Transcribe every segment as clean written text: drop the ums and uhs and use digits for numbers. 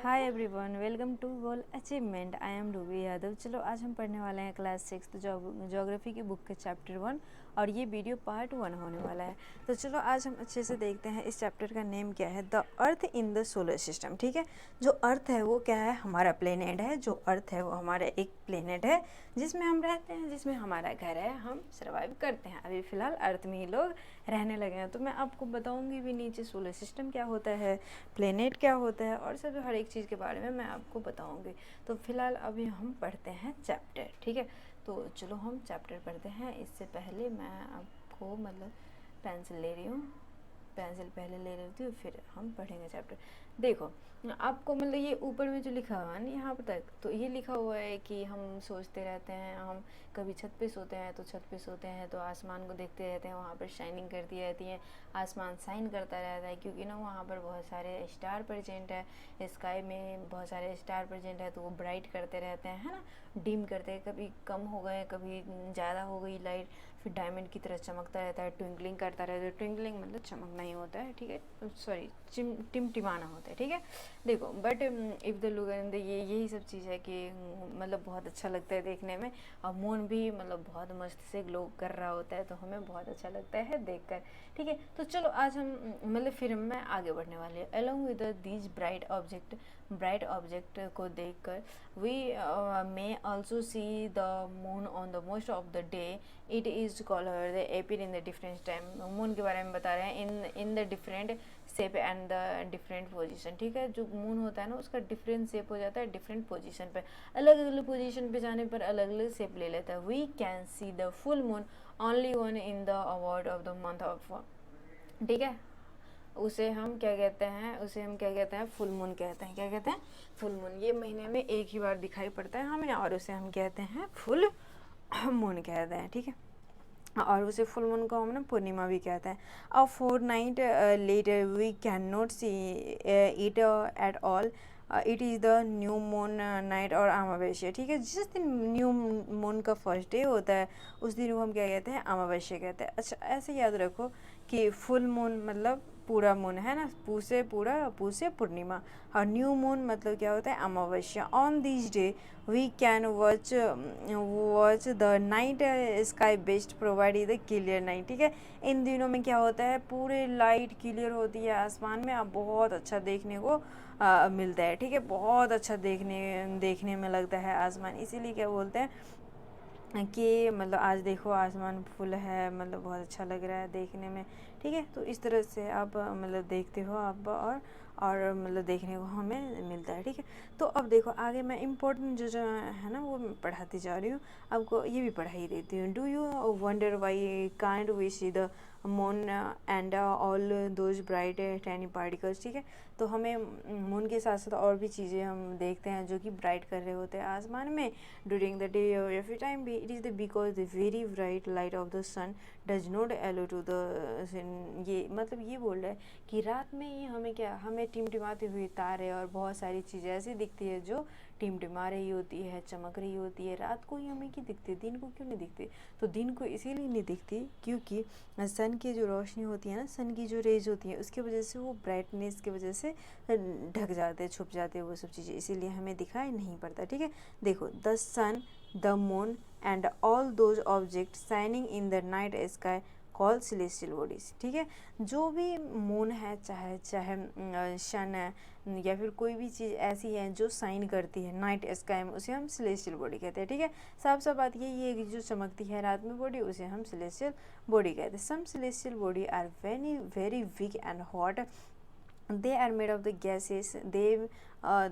Hi everyone, welcome to goal achievement. I am Ruby Yadav. चलो आज हम पढ़ने वाले हैं क्लास 6 जोग्राफी की बुक के चैप्टर 1 और ये वीडियो पार्ट 1 होने वाला है। तो चलो आज हम अच्छे से देखते हैं इस चैप्टर का नेम क्या है, the earth in the solar system. ठीक है, जो अर्थ है वो क्या है, हमारा प्लेनेट है। जो अर्थ है वो हमारा एक प्लेनेट है जिसमें हम रहते हैं, जिसमें हमारा घर है, हम सर्वाइव करते हैं। अभी फ़िलहाल अर्थ में ही लोग रहने लगे हैं। तो मैं आपको बताऊंगी भी नीचे सोलर सिस्टम क्या होता है, प्लेनेट क्या होता है और सब हर एक चीज़ के बारे में मैं आपको बताऊंगी। तो फिलहाल अभी हम पढ़ते हैं चैप्टर। ठीक है, तो चलो हम चैप्टर पढ़ते हैं। इससे पहले मैं आपको पेंसिल ले रही हूँ, पेंसिल पहले ले लेती हूँ, फिर हम पढ़ेंगे चैप्टर। देखो आपको ये ऊपर में जो लिखा हुआ है ना यहाँ पर तक, तो ये लिखा हुआ है कि हम सोचते रहते हैं, हम कभी छत पे सोते हैं तो छत पे सोते हैं तो आसमान को देखते रहते हैं, वहाँ पर शाइनिंग करती रहती है, आसमान शाइन करता रहता है क्योंकि ना वहाँ पर बहुत सारे स्टार प्रेजेंट है, स्काई में बहुत सारे स्टार प्रेजेंट है, तो वो ब्राइट करते रहते हैं, है ना, डिम करते हैं, कभी कम हो गए कभी ज़्यादा हो गई लाइट, फिर डायमंड की तरह चमकता रहता है, ट्विंकलिंग करता रहता है। ट्विंकलिंग मतलब चमकना ही होता है, ठीक है, सॉरी टिमटिमाना होता है। ठीक है, देखो but if the look and ये यही सब चीज़ है कि बहुत अच्छा लगता है देखने में, और मून भी बहुत मस्त से ग्लो कर रहा होता है, तो हमें बहुत अच्छा लगता है देखकर। ठीक है, तो चलो आज हम फिर मैं आगे बढ़ने वाली है। Along with these bright object को देखकर we may also see the moon on the most of the day. It is collar the appear in the different time. Moon के बारे में बता रहे हैं, in the different shape and the different position. ठीक है, जो मून होता है ना उसका डिफरेंट शेप हो जाता है, डिफरेंट पोजीशन पे, अलग अलग पोजीशन पे जाने पर अलग अलग शेप ले लेता है। We can see the full moon only one in the award of the month of. ठीक है, उसे हम क्या कहते हैं, फुल मून कहते हैं। क्या कहते हैं, फुल मून। ये महीने में एक ही बार दिखाई पड़ता है हमें, और उसे हम कहते हैं फुल मून कहते हैं। ठीक है, और उसे फुल मून को हम ना पूर्णिमा भी कहते हैं। और 4 night later we can not see it at all. It is the new moon night और अमावस्या। ठीक है, जिस दिन न्यू मून का फर्स्ट डे होता है उस दिन को हम क्या कहते हैं, अमावस्या कहते हैं। अच्छा, ऐसे याद रखो कि फुल मून मतलब पूरा मून है ना, पूसे पूरा, पूसे पूर्णिमा, और न्यू मून मतलब क्या होता है, अमावस्या। On this day we can watch the night sky best provide the clear night. ठीक है, इन दिनों में क्या होता है, पूरे लाइट क्लियर होती है आसमान में, अब बहुत अच्छा देखने को मिलता है। ठीक है, बहुत अच्छा देखने में लगता है आसमान, इसीलिए क्या बोलते हैं कि आज देखो आसमान फुल है, बहुत अच्छा लग रहा है देखने में। ठीक है, तो इस तरह से आप देखते हो आप, और देखने को हमें मिलता है। ठीक है, तो अब देखो आगे मैं इम्पोर्टेंट जो है ना वो मैं पढ़ाती जा रही हूँ, आपको ये भी पढ़ाई देती हूँ। Do you wonder why kind we see the moon and all those bright tiny particles. ठीक है, तो हमें मून के साथ साथ और भी चीज़ें हम देखते हैं जो कि ब्राइट कर रहे होते हैं आसमान में ड्यूरिंग द डे और एवरी टाइम भी। It is the because the very bright light of the sun does not allow to the. ये ये बोल रहा है कि रात में ये हमें टिमटिमाती हुई तारे और बहुत सारी चीज़ें ऐसी दिखती है जो टिमटिमा रही होती है, चमक रही होती है। रात को ही हमें क्यों दिखती है, दिन को क्यों नहीं दिखती? तो दिन को इसीलिए नहीं दिखती क्योंकि सन की जो रोशनी होती है ना, सन की जो रेज होती है, उसकी वजह से वो ब्राइटनेस की वजह से ढक जाते हैं, छुप जाते हैं वो सब चीज़ें, इसीलिए हमें दिखाई नहीं पड़ता। ठीक है, देखो the sun, the moon and all those object shining in the night sky call celestial bodies. ठीक है, जो भी मून है, चाहे सन है, या फिर कोई भी चीज़ ऐसी है जो साइन करती है नाइट स्काई में, उसे हम सेलेस्टियल बॉडी कहते हैं। ठीक है, साफ बात यही है कि जो चमकती है रात में बॉडी, उसे हम सेलेस्टियल बॉडी कहते हैं। Some celestial body are very very weak and hot. they are made of the gases uh,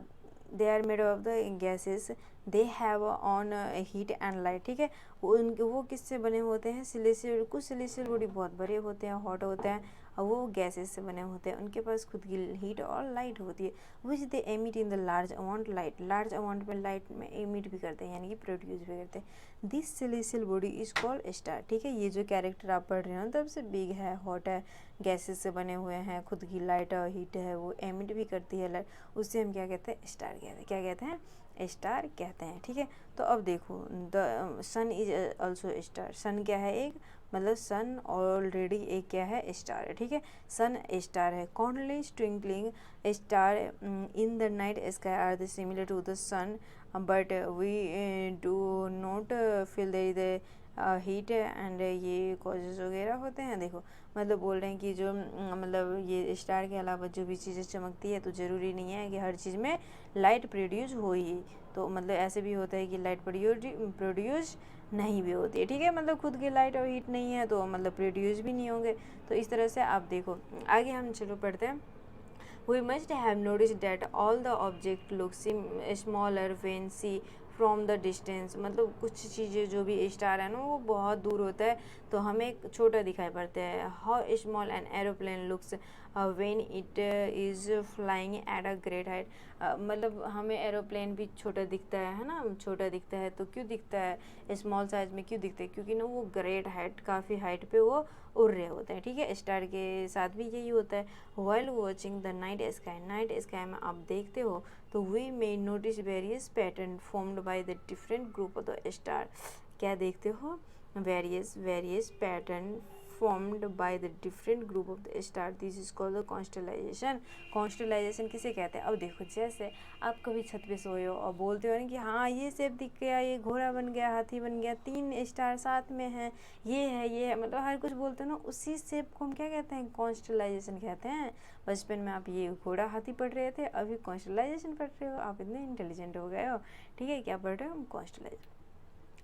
they are made of the gases they have on heat and light। ठीक है, वो किससे बने होते हैं, सिलिसियल। कुछ सिलिसियल बॉडी बहुत बड़े होते हैं, हॉट होते हैं, और वो गैसेस से बने होते हैं, उनके पास खुद की हीट और लाइट होती है, which they emit in the large amount light. Large amount में लाइट में एमिट भी करते हैं, यानी कि प्रोड्यूस भी करते हैं। This celestial body is called star. ठीक है, ये जो कैरेक्टर आप पढ़ रहे हो तब से बिग है, हॉट है, गैसेस से बने हुए हैं, खुद की लाइट और हीट है, वो एमिट भी करती है लाइट, उससे हम क्या कहते हैं, स्टार कहते हैं। क्या कहते हैं, स्टार कहते हैं। ठीक है, तो अब देखो the sun is also star. Sun क्या है, एक मतलब सन ऑलरेडी एक क्या है, स्टार है, ठीक है। सन स्टार है। Countless twinkling star in the night sky are the similar to the sun but we do not feel the heat and ये कॉजेज वगैरह होते हैं। देखो मतलब बोल रहे हैं कि जो मतलब ये स्टार के अलावा जो भी चीज़ें चमकती है तो ज़रूरी नहीं है कि हर चीज़ में लाइट प्रोड्यूस हो ही। तो मतलब ऐसे भी होता है कि लाइट प्रोड्यूस नहीं भी होती है, ठीक है। मतलब खुद की लाइट और हीट नहीं है तो मतलब प्रोड्यूस भी नहीं होंगे। तो इस तरह से आप देखो आगे हम चलो पढ़ते हैं। We must have noticed that all the object look smaller when see from the distance. मतलब कुछ चीज़ें जो भी स्टार है ना वो बहुत दूर होता है तो हमें छोटा दिखाई पड़ता है। How small an aeroplane looks when it is flying at a great height. मतलब हमें एरोप्लेन भी छोटा दिखता है ना, छोटा दिखता है तो क्यों दिखता है, स्मॉल साइज में क्यों दिखता है, क्योंकि ना वो ग्रेट हाइट, काफ़ी हाइट पे वो उड़ रहे होते हैं, ठीक है। स्टार के साथ भी यही होता है। While watching the night sky, night sky में आप देखते हो तो we may notice various pattern formed by the different group of the star. क्या देखते हो, various pattern formed by the different group of the star, this is called the constellation। constellation किसे कहते हैं। अब देखो जैसे आप कभी छत पे सोए हो और बोलते हो ना कि हाँ ये शेप दिख गया, ये घोड़ा बन गया, हाथी बन गया, 3 स्टार साथ में हैं, ये है, मतलब हर कुछ बोलते हो ना, उसी शेप को हम क्या कहते हैं, कॉन्स्टलाइजेशन कहते हैं। बचपन में आप ये घोड़ा हाथी पढ़ रहे थे, अभी कॉन्स्टलाइजेशन पढ़ रहे हो, आप इतने इंटेलिजेंट हो गए हो, ठीक है। क्या पढ़ रहे हो, कॉन्स्टलाइजेशन,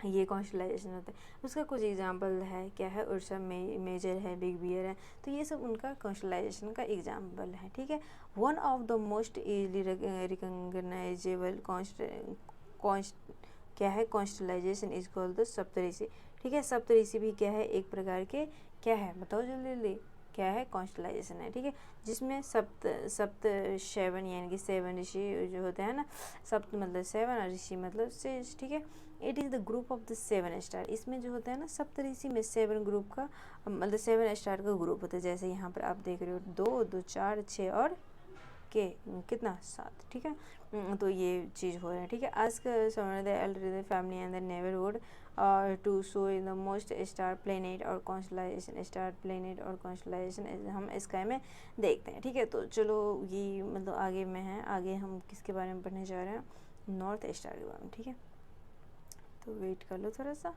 ये कॉन्स्टलाइजेशन होता है। उसका कुछ एग्जांपल है, क्या है, उर्सा मेजर है, बिग बियर है, तो ये सब उनका कॉन्स्टलाइजेशन का एग्जांपल है, ठीक है। One of the most easily recognisable क्या है, कॉन्स्टलाइजेशन इज कॉल्ड द सप्तऋषि, ठीक है। सप्तऋषि भी क्या है, एक प्रकार के क्या है, बताओ जल्दी, क्या है, कॉन्स्टलाइजेशन है, ठीक है। जिसमें सप्त 7 यानी कि 7 ऋषि जो होते हैं ना, सप्त मतलब 7 और ऋषि मतलब 6, ठीक है। It is the group of the 7 star. इसमें जो होता है ना सप्त ऋषि में 7 ग्रुप का मतलब 7 स्टार का ग्रुप होता है। जैसे यहाँ पर आप देख रहे हो 2 2 4 6 और के कितना 7, ठीक है। तो ये चीज़ हो रहा है, ठीक है। आज का समय the elder family and the neighbourhood to show in the most star planet और कॉन्स्टलाइजेशन, स्टार प्लेनेट और कॉन्स्टलाइजेशन हम स्काई में देखते हैं, ठीक है। तो चलो ये मतलब आगे में है, आगे हम किसके बारे में पढ़ने जा रहे हैं, नॉर्थ स्टार के बारे में, ठीक है। तो वेट कर लो थोड़ा सा।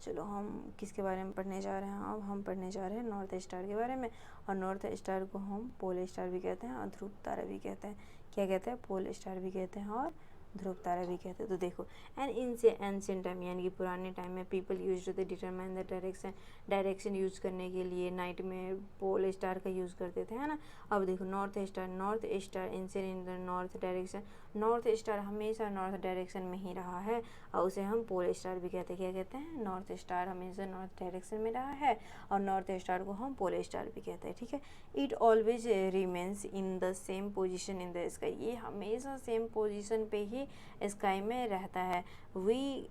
चलो हम किसके बारे में पढ़ने जा रहे हैं, अब हम पढ़ने जा रहे हैं नॉर्थ स्टार के बारे में। और नॉर्थ स्टार को हम पोल स्टार भी कहते हैं और ध्रुव तारा भी कहते हैं। क्या कहते हैं, पोल स्टार भी कहते हैं और ध्रुव तारा भी कहते हैं। तो देखो एंशिएंट टाइम यानी कि पुराने टाइम में people use to determine the direction use करने के लिए नाइट में पोल स्टार का यूज़ करते थे, है ना। अब देखो north star ancient in the north direction, north star हमेशा नॉर्थ डायरेक्शन में ही रहा है और उसे हम पोल स्टार भी कहते हैं। क्या कहते हैं, नॉर्थ स्टार हमेशा नॉर्थ डायरेक्शन में रहा है और नॉर्थ स्टार को हम पोल स्टार भी कहते हैं, ठीक है। It always remains in the same position in the sky, ये हमेशा सेम पोजीशन पे ही स्काई में रहता है। We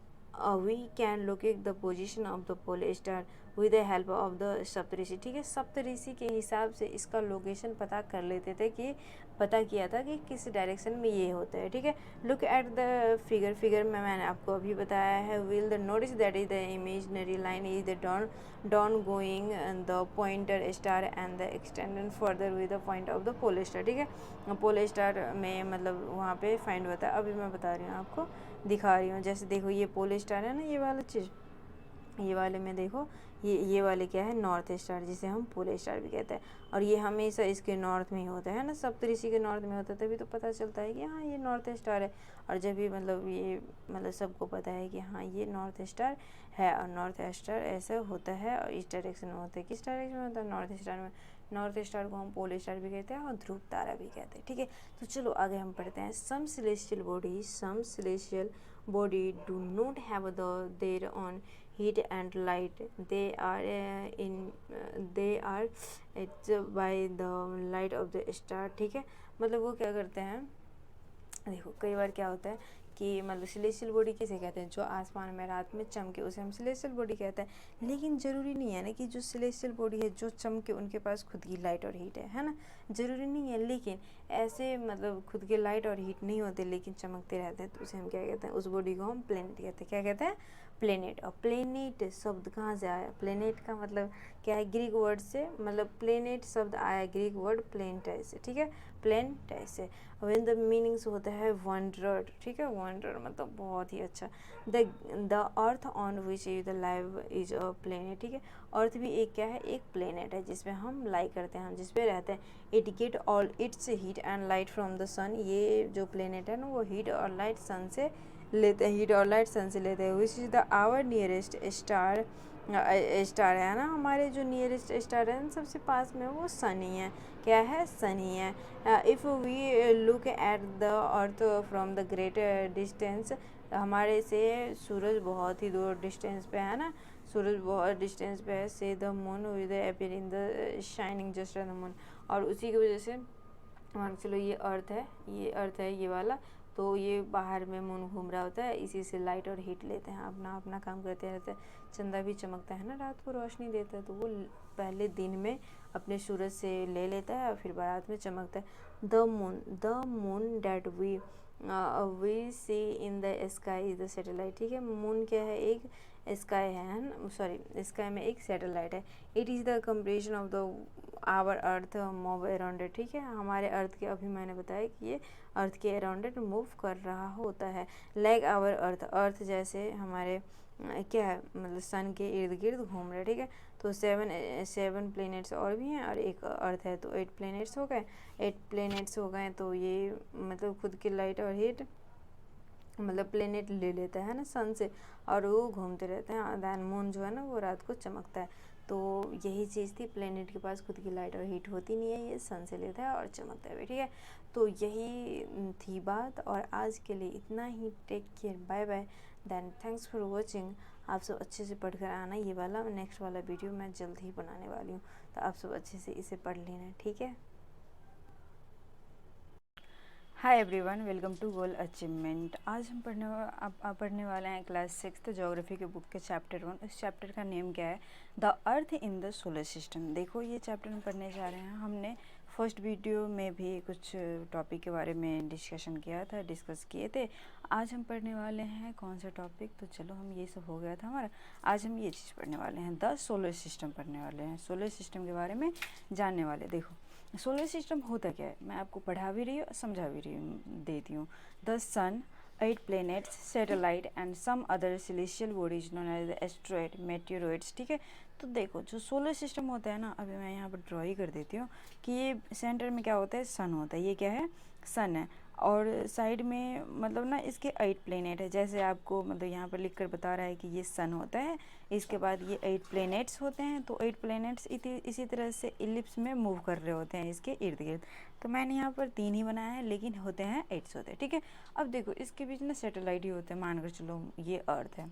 can locate the position of the pole star with the help of the Saptarishi, ठीक है। सप्तऋषि के हिसाब से इसका लोकेशन पता कर लेते थे, कि पता किया था कि किस डायरेक्शन में ये होता है, ठीक है। लुक एट द फिगर में मैंने आपको अभी बताया है। Will the notice that is the imaginary line is the dawn going the pointer star and the extended further with the point of the pole star, ठीक है। पोल स्टार में मतलब वहाँ पे फाइंड होता है। अभी मैं बता रही हूँ आपको, दिखा रही हूँ। जैसे देखो ये पोल स्टार है ना, ये वाला चीज़, ये वाले में देखो ये वाले क्या है, नॉर्थ स्टार, जिसे हम पोल स्टार भी कहते हैं। और ये हमेशा इसके नॉर्थ में ही होता है ना, सप्तऋषि के नॉर्थ में होता है, तभी तो पता चलता है कि हाँ ये नॉर्थ स्टार है। और जब भी मतलब ये मतलब सबको पता है कि हाँ ये नॉर्थ स्टार है और नॉर्थ स्टार ऐसा होता है और इस डायरेक्शन में होता है। किस डायरेक्शन में होता है, नॉर्थ स्टार में। नॉर्थ स्टार को हम पोल स्टार भी कहते हैं और ध्रुव तारा भी कहते हैं, ठीक है। तो चलो आगे हम पढ़ते हैं। Some celestial body do not have their own heat and light, they are it's by the light of the star, ठीक है। मतलब वो क्या करते हैं, देखो कई बार क्या होता है कि मतलब सेलेस्टियल बॉडी किसे कहते हैं, जो आसमान में रात में चमके उसे हम सेलेस्टियल बॉडी कहते हैं। लेकिन ज़रूरी नहीं है ना कि जो सेलेस्टियल बॉडी है जो चमके उनके पास खुद की लाइट और हीट है ना, ज़रूरी नहीं है। लेकिन ऐसे मतलब खुद के लाइट और हीट नहीं होते लेकिन चमकते रहते हैं, तो उसे हम क्या कहते हैं, उस बॉडी को हम प्लेनेट कहते हैं। क्या कहते हैं? प्लेनेट। और प्लेनेट शब्द कहाँ से आया? प्लेनेट का मतलब क्या है? ग्रीक वर्ड से, मतलब प्लेनेट शब्द आया ग्रीक वर्ड प्लेनेटाई से, ठीक है, प्लेनेटाई से। अब इन द मीनिंग्स होता है वंडर, ठीक है, वंडर मतलब बहुत ही अच्छा। The earth on which is the live is a planet, ठीक है, अर्थ भी एक क्या है, एक प्लेनेट है जिसमें हम लाई करते हैं, हम जिस पे रहते हैं। It get all its heat and light from the sun, ये जो प्लेनेट है ना वो हीट और लाइट सन से लेते हैं, हीट और लाइट सन से लेते हैं। Which is the our nearest star, star है ना, हमारे जो नियरेस्ट स्टार है सबसे पास में वो सन ही है। क्या है? सन ही है। If we look at the earth from the great distance, हमारे से सूरज बहुत ही दूर डिस्टेंस पे है ना, सूरज बहुत डिस्टेंस पे है। से the moon with appear in the shining just the moon, और उसी की वजह से मान चलो ये अर्थ है, ये अर्थ है ये वाला, तो ये बाहर में मून घूम रहा होता है, इसी से लाइट और हीट लेते हैं, अपना अपना काम करते रहते हैं। चंदा भी चमकता है ना, रात को रोशनी देता है, तो वो पहले दिन में अपने सूरज से ले लेता है और फिर रात में चमकता है। The moon that we see in the sky is the satellite, ठीक है, मून क्या है? एक स्काई है ना, सॉरी, स्काई में एक सैटेलाइट है। It is the completion of the our earth move around it, ठीक है, हमारे अर्थ के, अभी मैंने बताया कि ये अर्थ के अराउंड इट मूव कर रहा होता है। लाइक आवर अर्थ, अर्थ जैसे हमारे क्या है, मतलब सन के इर्द गिर्द घूम रहे, ठीक है। तो सेवन प्लैनेट्स और भी हैं और एक अर्थ है, तो 8 प्लैनेट्स हो गए। 8 प्लैनेट्स हो गए तो ये मतलब खुद की लाइट और हीट मतलब प्लेनेट ले लेता है ना सन से, और वो घूमते रहते हैं। दैन मून जो है ना वो रात को चमकता है। तो यही चीज़ थी, प्लेनेट के पास खुद की लाइट और हीट होती नहीं है, ये सन से लेता है और चमकता है भी, ठीक है। तो यही थी बात, और आज के लिए इतना ही। Take care, bye bye, then thanks for watching. आप सब अच्छे से पढ़ कर आना, ये वाला नेक्स्ट वाला वीडियो मैं जल्द ही बनाने वाली हूँ, तो आप सब अच्छे से इसे पढ़ लेना, ठीक है। Hi everyone, welcome to goal achievement. आज हम पढ़ने वाले हैं क्लास 6 ज्योग्राफी के बुक के चैप्टर 1। इस चैप्टर का नेम क्या है? The earth in the solar system. देखो ये चैप्टर हम पढ़ने जा रहे हैं। हमने फर्स्ट वीडियो में भी कुछ टॉपिक के बारे में डिस्कस किए थे। आज हम पढ़ने वाले हैं कौन सा टॉपिक? तो चलो, हम ये सब हो गया था हमारा, आज हम ये चीज़ पढ़ने वाले हैं, द सोलर सिस्टम पढ़ने वाले हैं, सोलर सिस्टम के बारे में जानने वाले। देखो सोलर सिस्टम होता क्या है, मैं आपको पढ़ा भी रही हूँ, समझा भी रही हूँ, देती हूँ। The sun, 8 planets, satellite and some other celestial bodies known as the asteroid, meteoroids, ठीक है। तो देखो जो सोलर सिस्टम होता है ना, अभी मैं यहाँ पर ड्रॉ ही कर देती हूँ कि ये सेंटर में क्या होता है, सन होता है, ये क्या है, सन है। और साइड में मतलब ना इसके 8 प्लैनेट है, जैसे आपको मतलब यहाँ पर लिख कर बता रहा है कि ये सन होता है, इसके बाद ये 8 प्लैनेट्स होते हैं। तो 8 प्लैनेट्स इसी तरह से इलिप्स में मूव कर रहे होते हैं इसके इर्द गिर्द। तो मैंने यहाँ पर 3 ही बनाया है, लेकिन होते हैं 8 होते हैं, ठीक है। अब देखो इसके बीच में सैटेलाइट ही होते हैं, मानकर चलो ये अर्थ है,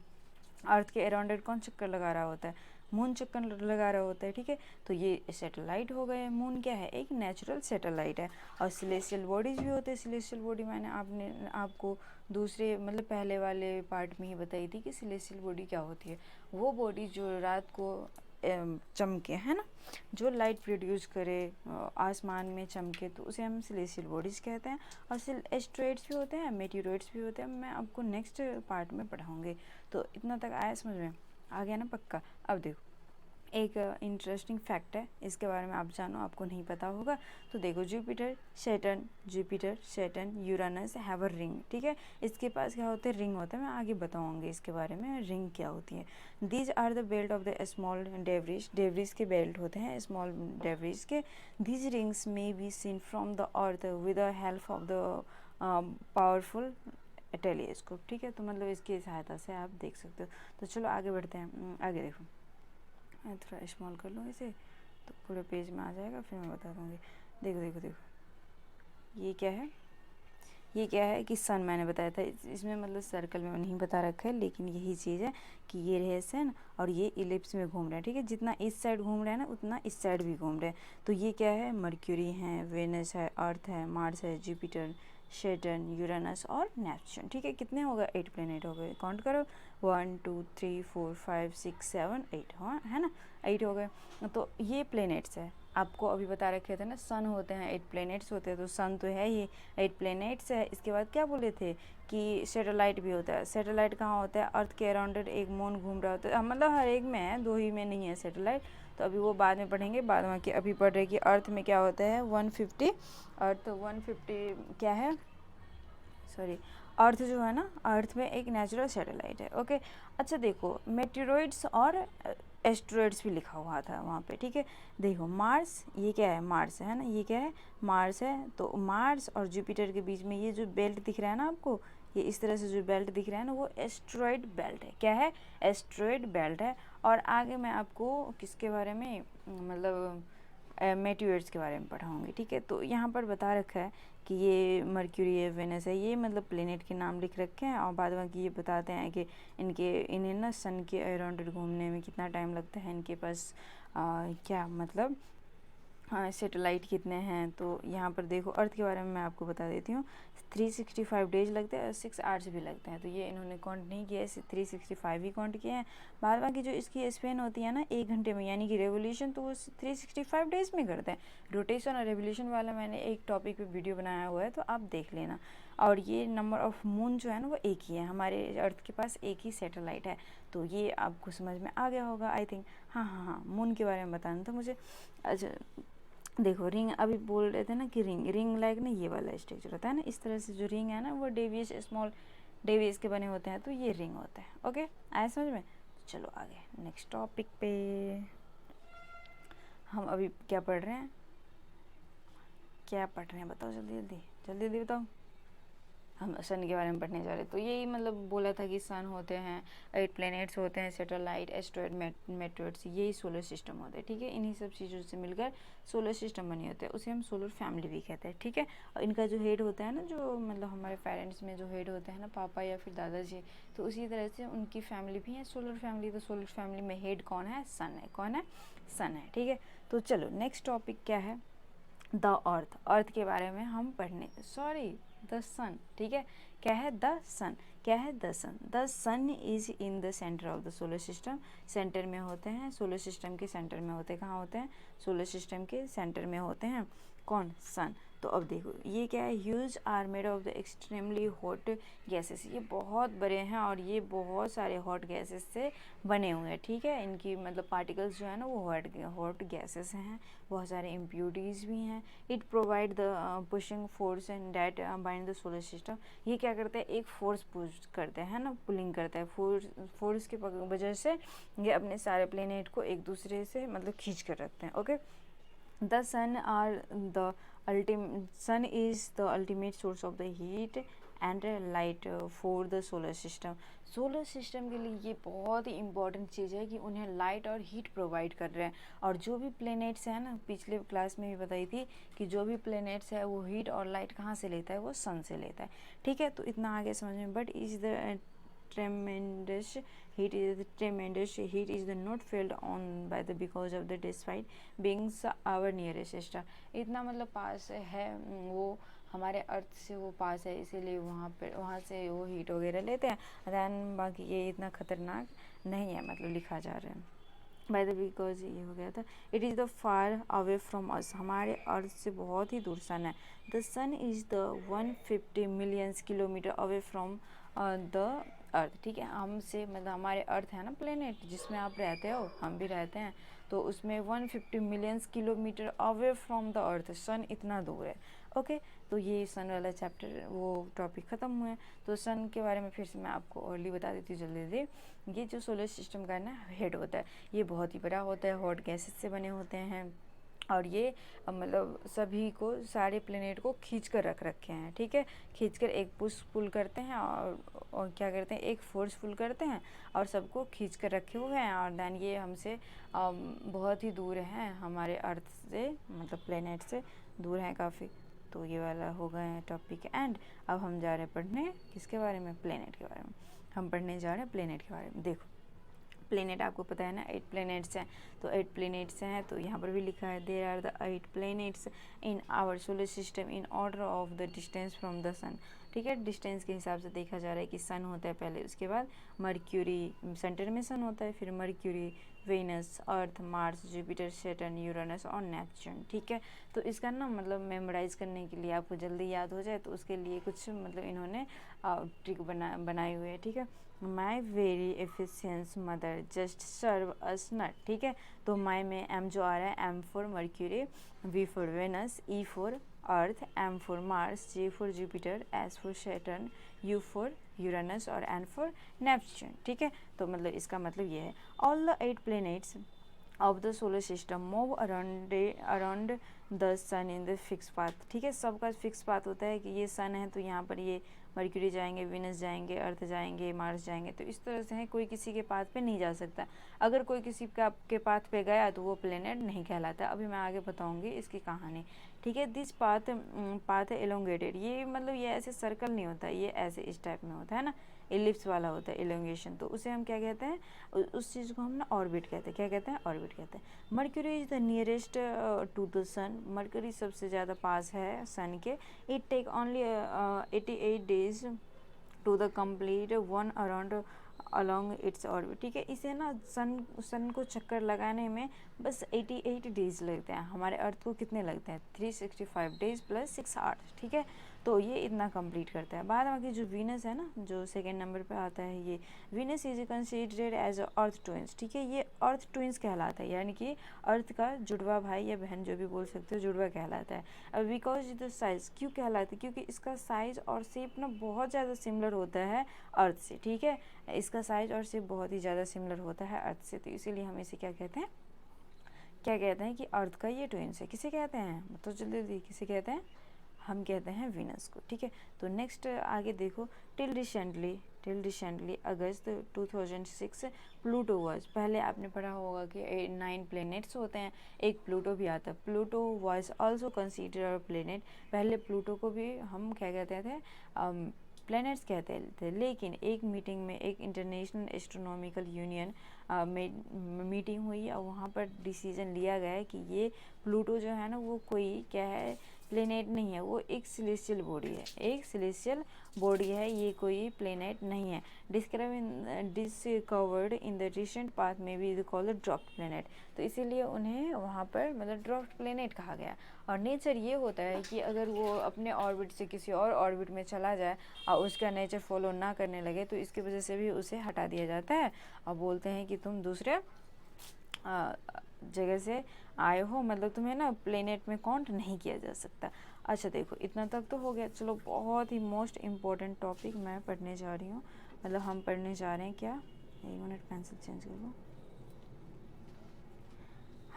अर्थ के अराउंड कौन चक्कर लगा रहा होता है, मून चक्कर लगा रहा होता है, ठीक है। तो ये सैटेलाइट हो गए। मून क्या है, एक नेचुरल सैटेलाइट है। और सेलेस्टियल बॉडीज़ भी होते हैं। सेलेस्टियल बॉडी मैंने आपको दूसरे मतलब पहले वाले पार्ट में ही बताई थी कि सेलेस्टियल बॉडी क्या होती है। वो बॉडी जो रात को चमके, है ना, जो लाइट प्रोड्यूस करे, आसमान में चमके, तो उसे हम सेलेस्टियल बॉडीज़ कहते हैं। और एस्ट्रॉइड्स भी होते हैं, मेटेरोइड्स भी होते हैं, मैं आपको नेक्स्ट पार्ट में पढ़ाऊँगी। तो इतना तक आया समझ में, आ गया ना पक्का। अब देखो एक इंटरेस्टिंग फैक्ट है, इसके बारे में आप जानो, आपको नहीं पता होगा। तो देखो Jupiter Saturn Uranus have a ring, ठीक है। इसके पास क्या होते हैं, रिंग होता है। मैं आगे बताऊंगी इसके बारे में रिंग क्या होती है। These are the belt of the small debris के बेल्ट होते हैं, स्मॉल डेवरीज के। दीज रिंग्स में be seen from the earth with the help of the powerful telescope, ठीक है। तो मतलब इसकी सहायता से आप देख सकते हो। तो चलो आगे बढ़ते हैं। आगे देखो, मैं थोड़ा स्मॉल कर लूँ इसे, तो पूरे पेज में आ जाएगा, फिर मैं बता दूँगी। देखो देखो देखो, ये क्या है कि सन मैंने बताया था, इसमें मतलब सर्कल में नहीं बता रखा है, लेकिन यही चीज़ है कि ये रहे सन और ये इलिप्स में घूम रहे हैं, ठीक है। जितना इस साइड घूम रहे हैं ना, उतना इस साइड भी घूम रहे हैं। तो ये क्या है, मर्क्यूरी है, वेनस है, अर्थ है, मार्स है, जुपिटर, सैटर्न, यूरेनस और नेपच्यून। ठीक है, कितने हो गए? 8 प्लेनेट हो गए। काउंट करो, 1 2 3 4 5 6 7 8, हाँ है ना, 8 हो गए। तो ये प्लेनेट्स है, आपको अभी बता रखे थे ना, सन होते हैं 8 प्लेनेट्स होते हैं, तो सन तो है ये 8 प्लेनेट्स है। इसके बाद क्या बोले थे कि सैटेलाइट भी होता है। सैटेलाइट कहाँ होता है? अर्थ के अराउंड एक मून घूम रहा होता है, मतलब हर एक में है, 2 ही में नहीं है सैटेलाइट, तो अभी वो बाद में पढ़ेंगे, बाद में कि अभी पढ़ रहे कि अर्थ में क्या होता है 150, अर्थ 150 क्या है, सॉरी, अर्थ जो है ना, अर्थ में एक नेचुरल सैटेलाइट है। ओके, अच्छा देखो, मेटेरॉइड्स और एस्ट्रॉइड्स भी लिखा हुआ था वहाँ पे। ठीक है, देखो मार्स, ये क्या है? मार्स है ना, ये क्या है? मार्स है। तो मार्स और जुपिटर के बीच में ये जो बेल्ट दिख रहा है ना आपको, ये इस तरह से जो बेल्ट दिख रहा है ना, वो एस्ट्रॉइड बेल्ट है। क्या है? एस्ट्रॉइड बेल्ट है। और आगे मैं आपको किसके बारे में, मतलब मेटेरियल्स के बारे में पढ़ाऊँगी। ठीक है, तो यहाँ पर बता रखा है कि ये मर्क्यूरी है, वेनस है, ये मतलब प्लेनेट के नाम लिख रखे हैं, और बाद में ये बताते हैं कि इन्हें ना सन के अराउंड घूमने में कितना टाइम लगता है, इनके पास क्या मतलब सैटेलाइट कितने हैं। तो यहाँ पर देखो, अर्थ के बारे में मैं आपको बता देती हूँ, 365 डेज लगते हैं और 6 आवर्स भी लगते हैं। तो ये इन्होंने काउंट नहीं किया, 365 ही काउंट किए हैं। बाद बाकी जो इसकी स्पेन होती है ना 1 घंटे में, यानी कि रेवोल्यूशन, तो वो 365 डेज में करते हैं। रोटेशन और रेवोल्यूशन वाला मैंने एक टॉपिक पे वीडियो बनाया हुआ है, तो आप देख लेना। और ये नंबर ऑफ मून जो है ना, वो एक ही है, हमारे अर्थ के पास एक ही सैटेलाइट है। तो ये आपको समझ में आ गया होगा आई थिंक। हाँ हाँ हाँ, मून के बारे में बताना था मुझे। अच्छा देखो, रिंग अभी बोल रहे थे ना कि रिंग लाइक ना ये वाला स्ट्रक्चर होता है ना, इस तरह से जो रिंग है ना, वो डेवियस, स्मॉल डेवियस के बने होते हैं, तो ये रिंग होता है। ओके, आया समझ में? तो चलो आगे नेक्स्ट टॉपिक पे। हम अभी क्या पढ़ रहे हैं, क्या पढ़ रहे हैं बताओ, जल्दी जल्दी जल्दी जल्दी बताओ। हम सन के बारे में पढ़ने जा रहे हैं। तो यही मतलब बोला था कि सन होते हैं, 8 प्लैनेट्स होते हैं, सैटेलाइट, एस्ट्रॉइड, मेटेरियड्स, यही सोलर सिस्टम होते हैं। ठीक है, इन्हीं सब चीज़ों से मिलकर सोलर सिस्टम बनी होते हैं, उसे हम सोलर फैमिली भी कहते हैं। ठीक है, और इनका जो हेड होता है ना, जो मतलब हमारे पेरेंट्स में जो हेड होते हैं ना, पापा या फिर दादाजी, तो उसी तरह से उनकी फैमिली भी है सोलर फैमिली। तो सोलर फैमिली में हेड कौन है? सन है। कौन है? सन है। ठीक है, तो चलो नेक्स्ट टॉपिक क्या है? द अर्थ। अर्थ के बारे में हम पढ़ने, सॉरी, द सन। ठीक है, क्या है? The sun. क्या है? The sun. The sun is in the centre of the solar system. Centre में होते हैं, सोलर सिस्टम के सेंटर में होते हैं। कहाँ होते हैं? सोलर सिस्टम के सेंटर में होते हैं। कौन? सन। तो अब देखो, ये क्या है? Huge are made of the extremely hot gases. ये बहुत बड़े हैं और ये बहुत सारे हॉट गैसेस से बने हुए हैं। ठीक है, इनकी मतलब पार्टिकल्स जो है ना, वो हॉट गैसेस हैं, बहुत सारे इम्प्यूरिटीज़ भी हैं। It provide the pushing force and that bind the solar system. ये क्या करते हैं? एक फोर्स पुश करते हैं ना, पुलिंग करता है, फोर्स के वजह से ये अपने सारे प्लेनेट को एक दूसरे से मतलब खींच कर रखते हैं। Okay, the sun sun is the ultimate source of the heat and light for the solar system. Solar system के लिए ये बहुत ही इंपॉर्टेंट चीज़ है कि उन्हें लाइट और हीट प्रोवाइड कर रहे हैं। और जो भी प्लैनेट्स हैं ना, पिछले क्लास में भी बताई थी कि जो भी प्लैनेट्स है वो हीट और लाइट कहाँ से लेता है? वो सन से लेता है। ठीक है, तो इतना आगे समझ में। But is the tremendous heat is not felt on by the because of the despite being our nearest star। इतना मतलब पास है वो, हमारे अर्थ से वो पास है, इसीलिए वहाँ से वो हीट वगैरह लेते हैं। दैन बाकी ये इतना खतरनाक नहीं है, मतलब लिखा जा रहा है बाय द, बिकॉज ये हो गया था। It is the far away from us. हमारे अर्थ से बहुत ही दूर सन है। The sun is the 150 millions kilometre away from the earth. ठीक है, हमसे मतलब हमारे अर्थ है ना, प्लेनेट जिसमें आप रहते हो, हम भी रहते हैं, तो उसमें 150 millions kilometre away from the earth, sun इतना दूर है। ओके, तो ये सन वाला चैप्टर वो टॉपिक ख़त्म हुए। तो सन के बारे में फिर से मैं आपको अर्ली बता देती हूँ जल्दी जल्दी। ये जो सोलर सिस्टम का ना हेड होता है, ये बहुत ही बड़ा होता है, हॉट गैसेस से बने होते हैं, और ये मतलब सभी को, सारे प्लेनेट को खींच कर रख रखे हैं। ठीक है, खींच कर एक पुश पुल करते हैं और क्या करते हैं? एक फोर्स पुल करते हैं और सबको खींच कर रखे हुए हैं। और दैन ये हमसे बहुत ही दूर हैं, हमारे अर्थ से, मतलब प्लेनेट से दूर हैं काफ़ी। तो ये वाला हो गए टॉपिक एंड। अब हम जा रहे हैं पढ़ने किसके बारे में? प्लेनेट के बारे में। हम पढ़ने जा रहे हैं प्लेनेट के बारे में। देखो, प्लेनेट आपको पता है ना 8 प्लेनेट्स हैं, तो 8 प्लेनेट्स हैं, तो यहाँ पर भी लिखा है there are the 8 planets in our solar system in order of the distance from the sun. ठीक है, डिस्टेंस के हिसाब से देखा जा रहा है कि सन होता है पहले, उसके बाद मर्क्यूरी, सेंटर में सन होता है, फिर मर्क्यूरी, वेनस, अर्थ, मार्स, जुपिटर, सैटर्न, यूरेनस और नेपच्यून। ठीक है, तो इसका ना मतलब मेमोराइज करने के लिए, आपको जल्दी याद हो जाए, तो उसके लिए कुछ मतलब इन्होंने ट्रिक बनाई हुई है। ठीक है, my very efficient mother just serve us nut. ठीक है, तो माई में एम जो आ रहा है, M for Mercury, V for Venus, E for Earth, M for Mars, J for Jupiter, S for Saturn, U for Uranus और एन फॉर नेपच्यून। ठीक है, तो मतलब इसका मतलब ये है all the 8 planets of the solar system move around the sun in the fix path. ठीक है, सबका फिक्स पाथ होता है कि ये सन है तो यहाँ पर ये मर्क्यूरी जाएंगे, वीनस जाएंगे, अर्थ जाएंगे, मार्स जाएंगे, तो इस तरह से है, कोई किसी के पाथ पे नहीं जा सकता। अगर कोई किसी का के पाथ पे गया तो वो प्लेनेट नहीं कहलाता। अभी मैं आगे बताऊंगी इसकी कहानी। ठीक है, दिस पाथ एलोंगेटेड, ये मतलब ये ऐसे सर्कल नहीं होता, ये ऐसे इस टाइप में होता है ना, एलिप्स वाला होता है एलोंगेशन, तो उसे हम क्या कहते हैं, उस चीज़ को हम ना ऑर्बिट कहते हैं। क्या कहते हैं? ऑर्बिट कहते हैं। Mercury is the nearest to the sun, Mercury सबसे ज़्यादा पास है सन के। It take only 88 days to the complete one around along its orbit. ठीक है, इसे ना सन को चक्कर लगाने में बस 88 डेज लगते हैं। हमारे अर्थ को कितने लगते हैं? 365 डेज प्लस 6 आवर्स। ठीक है, तो ये इतना कंप्लीट करता है। बाद बाकी जो वीनस है ना, जो सेकेंड नंबर पे आता है, ये Venus is considered as earth twins. ठीक है, ये अर्थ ट्विंस कहलाता है, यानी कि अर्थ का जुड़वा भाई या बहन जो भी बोल सकते हो, जुड़वा कहलाता है। अब बिकॉज द साइज क्यों कहलाता है? क्योंकि इसका साइज और शेप ना बहुत ज़्यादा सिमिलर होता है अर्थ से। ठीक है, इसका साइज और शेप बहुत ही ज़्यादा सिमिलर होता है अर्थ से, तो इसीलिए हम इसे क्या कहते हैं, क्या कहते हैं कि अर्थ का ये ट्विंस है। किसे कहते हैं? तो जल्दी किसे कहते हैं? हम कहते हैं वीनस को। ठीक है, तो नेक्स्ट आगे देखो, till recently August 2006 Pluto was, पहले आपने पढ़ा होगा कि 9 प्लैनेट्स होते हैं, एक प्लूटो भी आता है। Pluto was also considered a planet, पहले प्लूटो को भी हम क्या कहते थे, प्लैनेट्स कहते थे, लेकिन एक मीटिंग में, एक इंटरनेशनल एस्ट्रोनॉमिकल यूनियन मीटिंग हुई और वहाँ पर डिसीजन लिया गया कि ये प्लूटो जो है ना, वो कोई क्या है, प्लेनेट नहीं है, वो एक सिलेस्टियल बॉडी है, एक सिलेस्टियल बॉडी है, ये कोई प्लेनेट नहीं है। Discovered in the recent path में भी कॉल्ड ड्रॉप्ड प्लेनेट, तो इसीलिए उन्हें वहाँ पर मतलब ड्रॉप्ड प्लेनेट कहा गया। और नेचर ये होता है कि अगर वो अपने ऑर्बिट से किसी और ऑर्बिट में चला जाए और उसका नेचर फॉलो ना करने लगे, तो इसकी वजह से भी उसे हटा दिया जाता है और बोलते हैं कि तुम दूसरे जगह से आए हो, मतलब तुम्हें ना प्लेनेट में काउंट नहीं किया जा सकता। अच्छा देखो, इतना तक तो हो गया। चलो, बहुत ही मोस्ट इम्पोर्टेंट टॉपिक मैं पढ़ने जा रही हूँ, मतलब हम पढ़ने जा रहे हैं क्या, एक मिनट पेंसिल चेंज कर लो।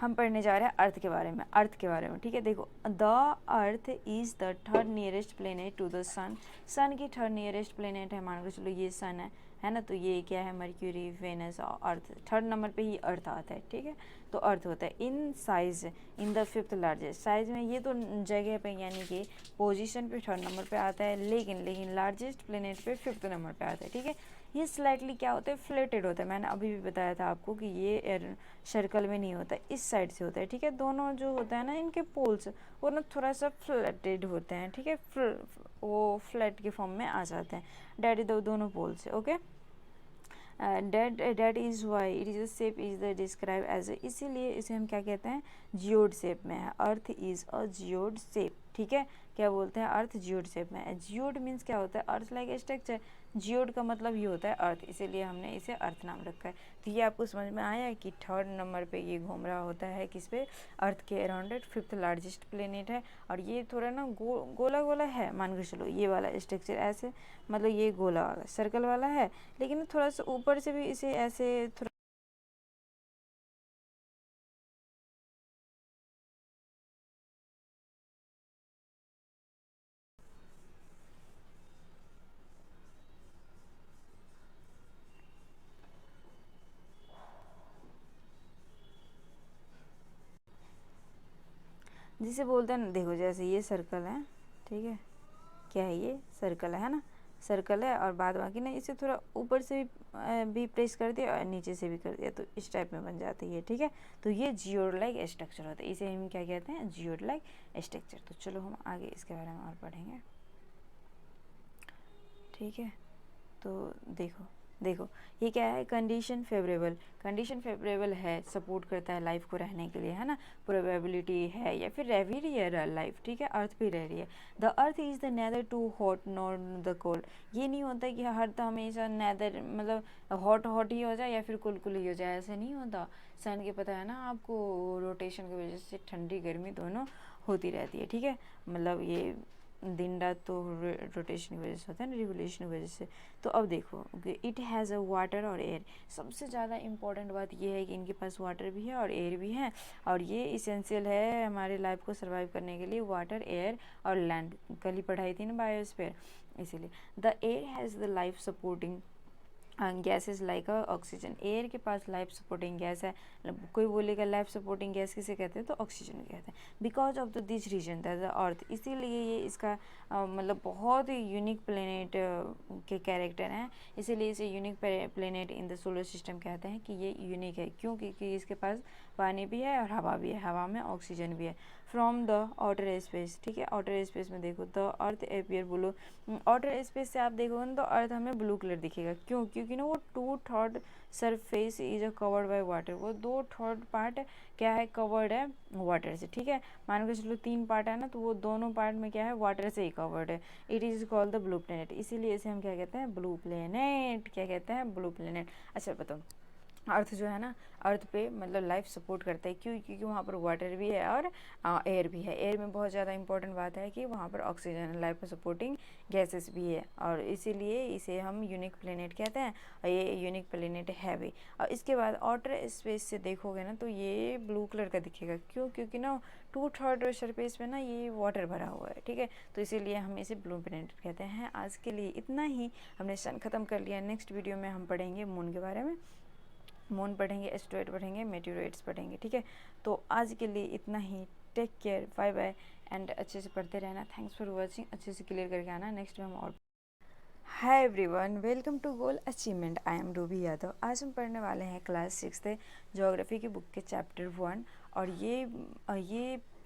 हम पढ़ने जा रहे हैं अर्थ के बारे में, अर्थ के बारे में। ठीक है, देखो, the earth is the third nearest planet to the sun, sun की थर्ड नियरेस्ट प्लेनेट है, मान के चलो ये सन है ना, तो ये क्या है, मर्क्यूरी, वेनस और अर्थ, थर्ड नंबर पे ही अर्थ आता है। ठीक है, तो अर्थ होता है। In size in the fifth largest, size में ये तो जगह पे यानी कि पोजीशन पे थर्ड नंबर पे आता है, लेकिन लार्जेस्ट प्लेनेट पे फिफ्थ नंबर पे आता है। ठीक है, ये स्लाइटली क्या होता है, फ्लेटेड होता है। मैंने अभी भी बताया था आपको कि ये सर्कल में नहीं होता, इस साइड से होता है। ठीक है, दोनों जो होता है ना, इनके पोल्स वो ना थोड़ा सा फ्लैटेड होते हैं। ठीक है, वो फ्लैट के फॉर्म में आ जाते हैं, डैडी दोनों पोल्स से। Okay, that is why it is shape is the describe as, इसीलिए इसे हम क्या कहते हैं, जियोड शेप में है। Earth is a geode shape. ठीक है, क्या बोलते हैं, अर्थ जियोड शेप में है। जियोड मीन्स क्या होता है, अर्थ लाइक स्ट्रक्चर, जियोड का मतलब ये होता है अर्थ, इसीलिए हमने इसे अर्थ नाम रखा है। तो ये आपको समझ में आया है कि थर्ड नंबर पे ये घूम रहा होता है, किस पे, अर्थ के अराउंड, फिफ्थ लार्जेस्ट प्लेनेट है। और ये थोड़ा ना गोला गोला है, मान के चलो ये वाला स्ट्रक्चर ऐसे, मतलब ये गोला वाला सर्कल वाला है, लेकिन थोड़ा सा ऊपर से भी इसे ऐसे थोड़ा जिसे बोलते हैं ना, देखो जैसे ये सर्कल है। ठीक है, क्या है, ये सर्कल है ना, सर्कल है, और बाद बाकी ना इसे थोड़ा ऊपर से भी प्रेस कर दिया और नीचे से भी कर दिया तो इस टाइप में बन जाती है। ठीक है, तो ये जियोड लाइक स्ट्रक्चर होता है, इसे हम क्या कहते हैं, जियोड लाइक स्ट्रक्चर। तो चलो हम आगे इसके बारे में और पढ़ेंगे। ठीक है, तो देखो ये क्या है, कंडीशन फेवरेबल। कंडीशन फेवरेबल है, सपोर्ट करता है लाइफ को रहने के लिए, है ना। प्रोबेबिलिटी है या फिर रह भी रही है लाइफ, ठीक है, अर्थ भी रह रही है। The earth is the neither too hot nor the cold. ये नहीं होता कि हर तो हमेशा नेदर मतलब हॉट ही हो जाए या फिर कुल ही हो जाए, ऐसा नहीं होता। सन के पता है ना आपको, रोटेशन की वजह से ठंडी गर्मी दोनों होती रहती है। ठीक है, मतलब ये दिन रात तो रोटेशन की वजह से होता है ना, रिवोल्यूशन की वजह से। तो अब देखो, इट हैज़ अ वाटर और एयर। सबसे ज़्यादा इम्पॉर्टेंट बात ये है कि इनके पास वाटर भी है और एयर भी है, और ये इसेंशियल है हमारे लाइफ को सर्वाइव करने के लिए, वाटर, एयर और लैंड। कल ही पढ़ाई थी ना बायोस्फीयर, इसीलिए। The air has the life supporting gases like oxygen. Air के पास लाइफ सपोर्टिंग गैस है। कोई बोलेगा लाइफ सपोर्टिंग गैस किसे कहते हैं, तो ऑक्सीजन कहते हैं। Because of the this reason that the earth, इसीलिए ये इसका मतलब बहुत ही यूनिक प्लेनेट के कैरेक्टर हैं, इसीलिए इसे unique planet in the solar system कहते हैं कि ये यूनिक है। क्यों? क्योंकि इसके पास पानी भी है और हवा भी है, हवा में ऑक्सीजन भी है। फ्रॉम द आउटर स्पेस, ठीक है, आउटर स्पेस में देखो the earth appear blue. Outer space से आप देखोगे ना तो अर्थ हमें ब्लू कलर दिखेगा। क्यों? क्योंकि ना वो 2/3 surface is covered by water. वो 2/3 पार्ट क्या है, कवर्ड है वाटर से। ठीक है, मान के चलो 3 पार्ट है ना, तो वो दोनों पार्ट में क्या है, वाटर से ही कवर्ड है। It is called the blue planet, इसीलिए इसे हम क्या कहते हैं, ब्लू प्लेनेट। क्या कहते हैं, ब्लू प्लेनेट। अच्छा बताओ, अर्थ जो है ना, अर्थ पे मतलब लाइफ सपोर्ट करता है। क्यों? क्योंकि वहाँ पर वाटर भी है और एयर भी है। एयर में बहुत ज़्यादा इंपॉर्टेंट बात है कि वहाँ पर ऑक्सीजन, लाइफ को सपोर्टिंग गैसेस भी है, और इसीलिए इसे हम यूनिक प्लेनेट कहते हैं, और ये यूनिक प्लेनेट है भी। और इसके बाद आउटर स्पेस से देखोगे ना तो ये ब्लू कलर का दिखेगा। क्यों? क्योंकि ना 2/3 सरफेस पे ना ये वाटर भरा हुआ है। ठीक है, तो इसीलिए हम इसे ब्लू प्लेनेट कहते हैं। आज के लिए इतना ही, हमने सन खत्म कर लिया। नेक्स्ट वीडियो में हम पढ़ेंगे मून के बारे में, मून पढ़ेंगे, एस्ट्रॉइड पढ़ेंगे, मेटेरोइड्स पढ़ेंगे। ठीक है, तो आज के लिए इतना ही। Take care, bye bye, and अच्छे से पढ़ते रहना। थैंक्स फॉर वॉचिंग, अच्छे से क्लियर करके आना। नेक्स्ट में हम और hi everyone, welcome to goal achievement. I am Ruby Yadav. आज हम पढ़ने वाले हैं क्लास 6 ज्योग्राफी की बुक के चैप्टर 1, और ये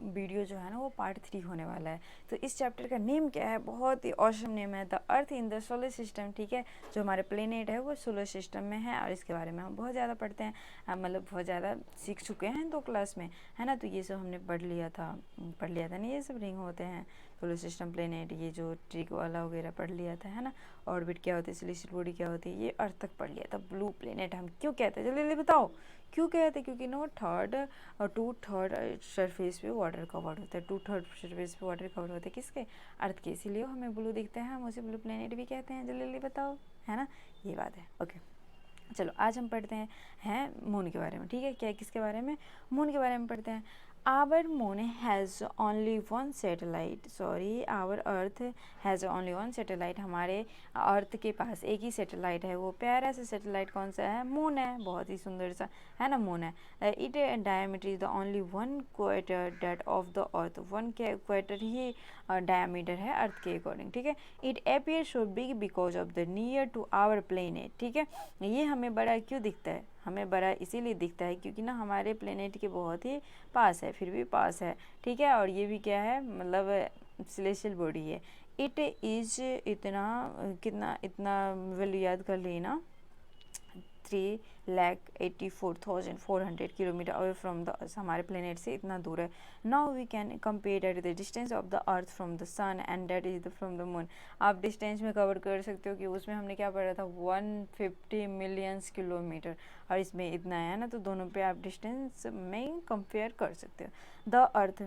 वीडियो जो है ना वो पार्ट 3 होने वाला है। तो इस चैप्टर का नेम क्या है, बहुत ही ऑसम नेम है, the earth in the solar system. ठीक है, जो हमारे प्लेनेट है वो सोलर सिस्टम में है, और इसके बारे में हम बहुत ज़्यादा पढ़ते हैं, मतलब बहुत ज़्यादा सीख चुके हैं 2 क्लास में, है ना। तो ये सब हमने पढ़ लिया था ना, ये सब रिंग होते हैं, सोलर सिस्टम, प्लेनेट, ये जो ट्रिक वाला वगैरह पढ़ लिया था, है ना। ऑर्बिट क्या होती है, सेलेस्टियल बॉडी क्या होती है, ये अर्थ तक पढ़ लिया था। ब्लू प्लेनेट हम क्यों कहते हैं, जल्दी जल्दी बताओ क्यों कहते हैं? क्योंकि ना 2/3 सरफेस पे वाटर कवर्ड होता है। 2/3 सरफेस पे वाटर कवर्ड होता है, किसके, अर्थ के, इसीलिए हमें ब्लू दिखता है, हम उसे ब्लू प्लेनेट भी कहते हैं। जल्दी जल्दी बताओ, है ना, ये बात है। ओके, चलो आज हम पढ़ते हैं मून के बारे में। ठीक है, क्या किसके बारे में, मून के बारे में पढ़ते हैं। Our moon has only 1 satellite, sorry our earth has only 1 satellite. हमारे अर्थ के पास एक ही सैटेलाइट है। वो प्यारा सा सैटेलाइट कौन सा है, मून है, बहुत ही सुंदर सा, है ना, मून है। It diameter is the only 1 quarter that of the earth. 1 quarter ही डायमीटर है अर्थ के अकॉर्डिंग। ठीक है, it appear so big because of the near to our planet. ठीक है, ये हमें बड़ा क्यों दिखता है, हमें बड़ा इसीलिए दिखता है क्योंकि ना हमारे प्लेनेट के बहुत ही पास है, फिर भी पास है। ठीक है, और ये भी क्या है, मतलब सेलेस्टियल बॉडी है। इट इज इतना वैल्यू याद कर लेना, 3,84,400 किलोमीटर अवे फ्रॉम द, हमारे प्लेनेट से इतना दूर है। Now we can compare that the distance of the earth from the sun and that is the from the moon. आप डिस्टेंस में कवर कर सकते हो कि उसमें हमने क्या पढ़ा था, 150 मिलियंस किलोमीटर, और इसमें इतना है ना, तो दोनों पे आप डिस्टेंस में कंपेयर कर सकते हो। The earth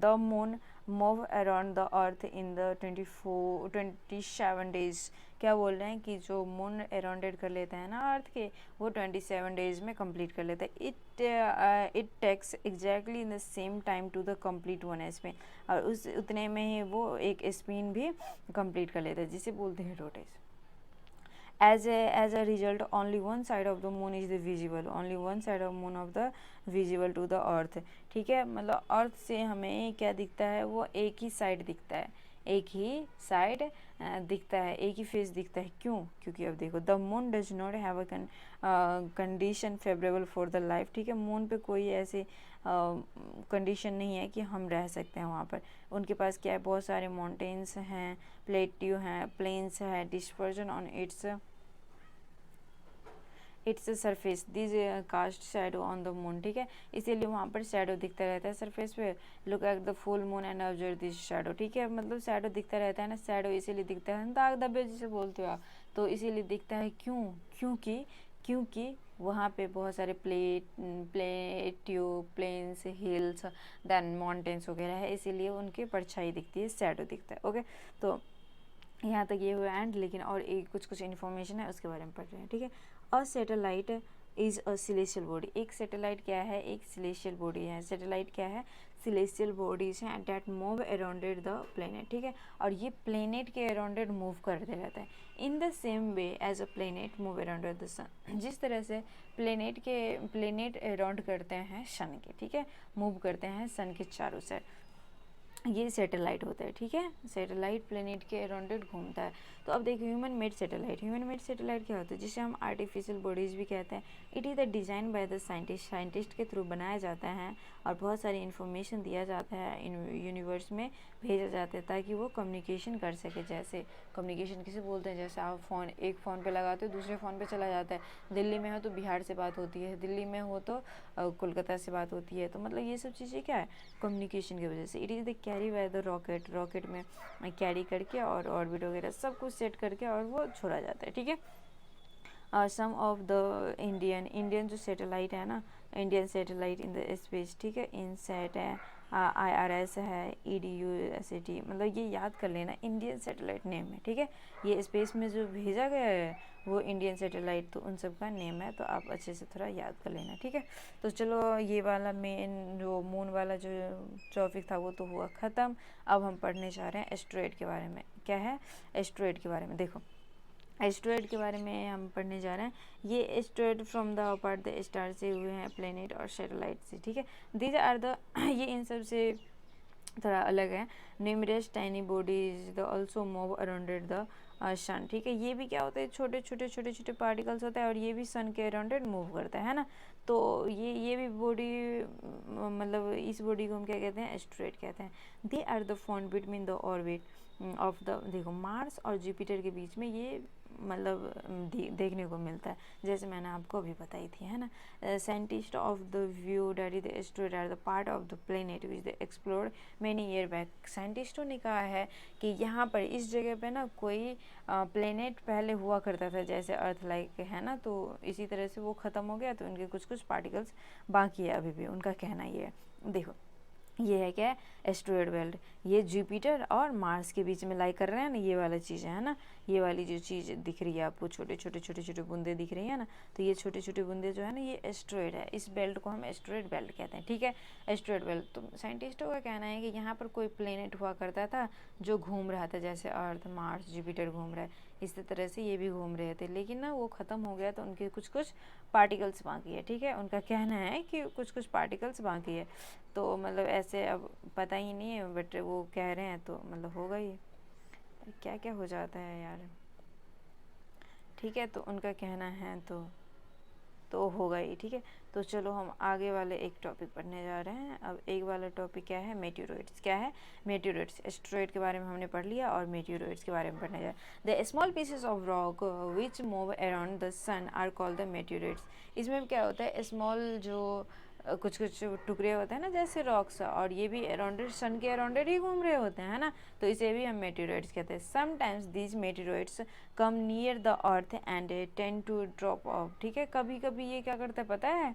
the moon move around the earth in the 27 days. क्या बोल रहे हैं कि जो मून अराउंडेड कर लेता है ना अर्थ के, वो 27 डेज में कंप्लीट कर लेता है। It takes exactly in the same time to the complete 1 spin, और उस उतने में ही वो एक स्पिन भी कंप्लीट कर लेता है, जिसे बोलते हैं rotation. As a result, only one side of the moon is the visible, only one side of moon of the visible to the earth। ठीक है, मतलब अर्थ से हमें क्या दिखता है, वो एक ही साइड दिखता है, एक ही साइड दिखता है, एक ही फेस दिखता है। क्यों? क्योंकि अब देखो the moon does not have a condition favourable for the life, ठीक है। मून पे कोई ऐसे कंडीशन नहीं है कि हम रह सकते हैं वहाँ पर। उनके पास क्या है, बहुत सारे माउंटेन्स हैं, प्लेट्यू हैं, प्लेन्स है, dispersion on its surface this cast shadow on the moon, ठीक है। इसीलिए वहाँ पर शैडो दिखता रहता है सरफेस पे। Look at the full moon and observe this shadow, ठीक है। मतलब शैडो दिखता रहता है ना, शैडो इसीलिए दिखता है, दाग धब्बे जिसे बोलते हो आप, तो इसीलिए दिखता है। क्यों? क्योंकि वहाँ पे बहुत सारे प्लेट्यूब, प्लेन्स, हिल्स, देन माउंटेन्स वगैरह है, इसीलिए उनकी परछाई दिखती है, शैडो दिखता है। ओके, तो यहाँ तक ये हुआ एंड। लेकिन और एक कुछ इन्फॉर्मेशन है उसके बारे में पढ़ रहे हैं, ठीक है। A satellite is a celestial body, एक सैटेलाइट क्या है, एक सिलेशियल बॉडी है। सैटेलाइट क्या है, सिलेशियल बॉडीज हैं that move around the planet, ठीक है। और ये प्लेनेट के अराउंडेड मूव करते रहता है। In the same way as a planet move around the sun, जिस तरह से प्लेनेट अराउंड करते हैं सन के, ठीक है, मूव करते हैं सन के चारों साइड, ये सैटेलाइट होता है, ठीक है। सैटेलाइट प्लेनेट के अराउंडेड घूमता है। तो अब देखो ह्यूमन मेड सैटेलाइट क्या होता है, जिसे हम आर्टिफिशियल बॉडीज भी कहते हैं। It is the design by the scientist के थ्रू बनाया जाता है और बहुत सारी इन्फॉर्मेशन दिया जाता है, यूनिवर्स में भेजा जाता है ताकि वो कम्युनिकेशन कर सके। जैसे कम्युनिकेशन किसे बोलते हैं, जैसे आप एक फ़ोन पे लगाते हो, दूसरे फ़ोन पे चला जाता है। दिल्ली में हो तो बिहार से बात होती है, दिल्ली में हो तो कोलकाता से बात होती है। तो मतलब ये सब चीज़ें क्या है, कम्युनिकेशन की वजह से। It is the carry by the rocket में कैरी करके और ऑर्बिट वगैरह सब कुछ सेट करके और वो छोड़ा जाता है, ठीक है। सम ऑफ द इंडियन जो सैटेलाइट है ना, Indian satellite in the space, ठीक है, इनसैट है, IRS है, EDUSAT, मतलब ये याद कर लेना, इंडियन सैटेलाइट नेम है, ठीक है। ये स्पेस में जो भेजा गया है वो इंडियन सैटेलाइट, तो उन सब का नेम है, तो आप अच्छे से थोड़ा याद कर लेना, ठीक है। तो चलो ये वाला मेन जो मून वाला जो टॉपिक था वो तो हुआ ख़त्म। अब हम पढ़ने जा रहे हैं एस्ट्रॉयड के बारे में। क्या है, एस्ट्रॉयड के बारे में देखो, एस्ट्रॉयड के बारे में हम पढ़ने जा रहे हैं। ये asteroid from the apart the star से हुए हैं, प्लेनेट और सैटेलाइट से, ठीक है। दीज आर द ये इन सब से थोड़ा अलग है। Numerous tiny bodies the also move around the sun, ठीक है। ये भी क्या होता है, छोटे छोटे पार्टिकल्स होता है और ये भी सन के अराउंडेड मूव करता है ना। तो ये भी बॉडी, मतलब इस बॉडी को हम क्या कहते हैं, एस्ट्रॉयड कहते हैं। They are the found between the orbit of the, देखो मार्स और जुपिटर के बीच में ये मतलब देखने को मिलता है, जैसे मैंने आपको अभी बताई थी, है ना। Scientist of the view that is the asteroid are the part of the planet which the explored many year back. साइंटिस्टों ने कहा है कि यहाँ पर इस जगह पे ना कोई प्लेनेट पहले हुआ करता था जैसे अर्थ लाइक, है ना। तो इसी तरह से वो ख़त्म हो गया, तो उनके कुछ पार्टिकल्स बाकी है अभी भी, उनका कहना ये है। देखो ये है क्या, एस्ट्रॉयड बेल्ट, ये जुपिटर और मार्स के बीच में लाई कर रहे हैं ना, ये वाला चीज़ है ना। ये वाली जो चीज़ दिख रही है आपको, छोटे बूंदे दिख रही है ना, तो ये छोटे बूंदे जो है ना, ये एस्ट्रॉयड है। इस बेल्ट को हम एस्ट्रॉयड बेल्ट कहते हैं, ठीक है, एस्ट्रॉयड बेल्ट। तो साइंटिस्टों का कहना है कि यहाँ पर कोई प्लेनेट हुआ करता था जो घूम रहा था, जैसे अर्थ, मार्स, जुपिटर घूम रहा है, इसी तरह से ये भी घूम रहे थे। लेकिन ना वो ख़त्म हो गया, तो उनके कुछ पार्टिकल्स बाकी है, ठीक है। उनका कहना है कि कुछ पार्टिकल्स बाकी है। तो मतलब ऐसे अब पता ही नहीं है, बट वो कह रहे हैं, तो मतलब होगा ही। क्या क्या हो जाता है यार, ठीक है। तो उनका कहना है तो होगा ही, ठीक है। तो चलो हम आगे वाले एक टॉपिक पढ़ने जा रहे हैं। अब एक वाला टॉपिक क्या है, मेटेओराइट्स। क्या है, मेटेओराइट्स। एस्ट्रॉयड के बारे में हमने पढ़ लिया और मेटेओराइट्स के बारे में पढ़ने जा रहे हैं। The small pieces of rock which move around the sun are called the meteorites. इसमें क्या होता है, स्मॉल जो कुछ टुकड़े होते हैं ना, जैसे रॉक्स, और ये भी अराउंडेड, सन के अराउंडेड ही घूम रहे होते हैं, है ना। तो इसे भी हम मेटेओराइट्स कहते हैं। Sometimes these meteorites come near the earth and tend to drop off, ठीक है। कभी कभी ये क्या करता है पता है,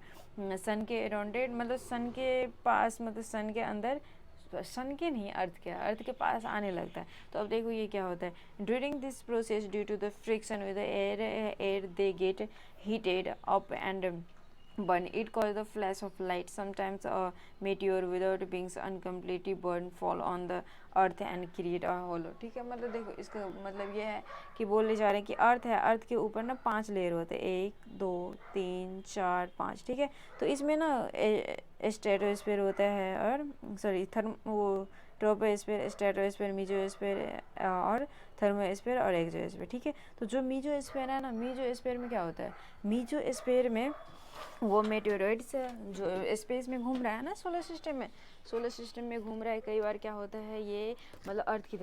सन के अराउंडेड, मतलब सन के पास, मतलब सन के अंदर, सन के नहीं, अर्थ के पास आने लगता है। तो अब देखो ये क्या होता है, during this process due to the friction with the air they get heated up and burn. It causes the flash of light. Sometimes a meteor without being uncompletely burned fall on the earth and create a hollow, ठीक है। मतलब देखो इसका मतलब ये है कि बोले जा रहे हैं कि अर्थ है, अर्थ के ऊपर ना 5 लेयर होते हैं, 1 2 3 4 5, ठीक है। तो इसमें ना स्ट्रेटोस्फीयर होता है और सॉरी वो ट्रोपोस्फीयर, स्ट्रेटोस्फीयर, मीजोस्फीयर और थर्मोस्फीयर और एक्सोस्फीयर। ठीक है, तो जो मीजोस्फीयर है ना, मीजोस्फीयर में क्या होता है, मीजोस्फीयर में वो मेटेरोइड्स जो स्पेस में घूम रहा है ना, सोलर सिस्टम में घूम रहा है। कई बार क्या होता है, ये मतलब अर्थ की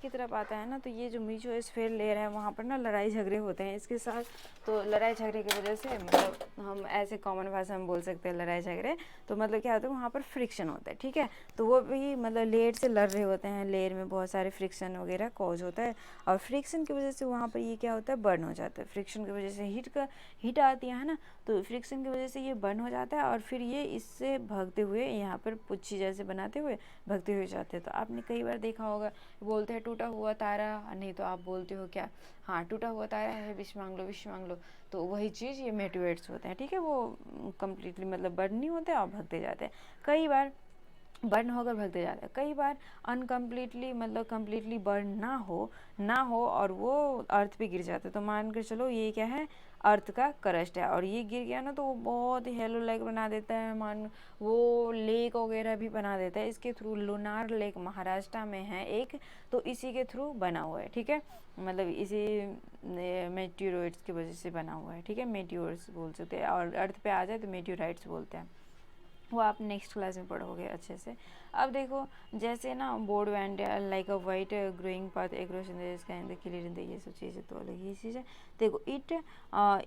तरफ आता है ना, तो ये जो मीजोस्फीयर लेयर है वहाँ पर ना लड़ाई झगड़े होते हैं इसके साथ। तो लड़ाई झगड़े की वजह से मतलब हम ऐसे कॉमन भाषा में बोल सकते हैं लड़ाई झगड़े। तो मतलब क्या होता है, वहाँ पर फ्रिक्शन होता है। ठीक है, तो वो भी मतलब लेयर से लड़ रहे होते हैं, लेयर में बहुत सारे फ्रिक्शन वगैरह कॉज होता है, और फ्रिक्शन की वजह से वहाँ पर ये क्या होता है, बर्न हो जाता है। फ्रिक्शन की वजह से हीट आती है ना, तो फ्रिक्शन की वजह से ये बर्न हो जाता है, और फिर ये इससे भागते हुए यहाँ पर पुच्छी जैसे बनाते हुए भागते हुए जाते हैं। तो आपने कई बार देखा होगा, बोलते हैं टूटा हुआ तारा, नहीं तो आप बोलते हो क्या, हाँ टूटा हुआ तारा है, विश मांग लो। तो वही चीज़ ये मेटेरोइड्स होते हैं। ठीक है, वो कम्प्लीटली मतलब बर्न नहीं होते और भागते जाते हैं। कई बार बर्न होकर भागते जाते हैं, कई बार अनकम्प्लीटली मतलब कम्प्लीटली बर्न ना हो और वो अर्थ पे गिर जाते हैं। तो मान कर चलो ये क्या है, अर्थ का क्रस्ट है, और ये गिर गया ना तो वो बहुत ही हेलो लेक बना देता है, मान वो लेक वगैरह भी बना देता है इसके थ्रू। लुनार लेक महाराष्ट्र में है एक, तो इसी के थ्रू बना हुआ है। ठीक है, मतलब इसी मेटेरोइड्स की वजह से बना हुआ है। ठीक है, मेटेओर्स बोल सकते हैं, और अर्थ पे आ जाए तो मेटेओराइट्स बोलते हैं। वो आप नेक्स्ट क्लास में पढ़ोगे अच्छे से। अब देखो, जैसे ना board band like a white growing path across in the sky in the clear in the, ये सब चीज़ें तो अलग ही चीज़ है। देखो, it